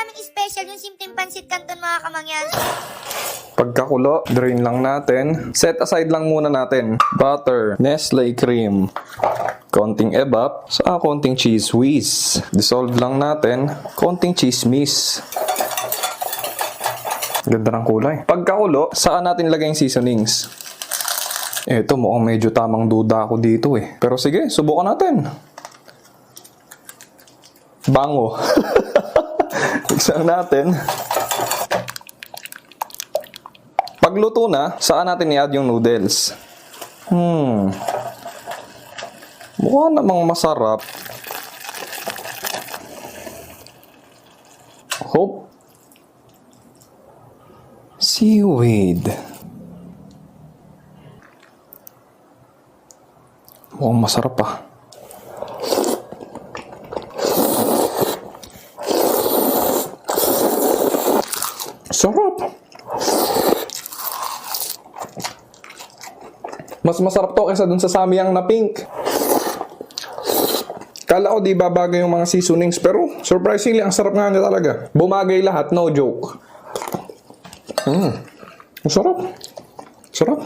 naming special yung simpleng pansit canton mga kamangyan. Pagkakulo, drain lang natin. Set aside lang muna natin. Butter, Nestle cream, konting evap, sa konting cheese whiz. Dissolve lang natin, konting chismis. Ganda ng kulay. Pagkakulo, saan natin lagay yung seasonings? Eto, mukhang medyo tamang duda ako dito eh. Pero sige, subukan natin. Bango. Mixan natin. Pagluto na, saan natin i-add yung noodles? Mukha namang masarap. Hope. Seaweed. Mukhang masarap ah. Sarap. Mas masarap to kaysa dun sa samyang na pink. Kala ko di babagay yung mga seasonings, pero surprisingly ang sarap nga niya talaga. Bumagay lahat, no joke. Sarap. Sarap.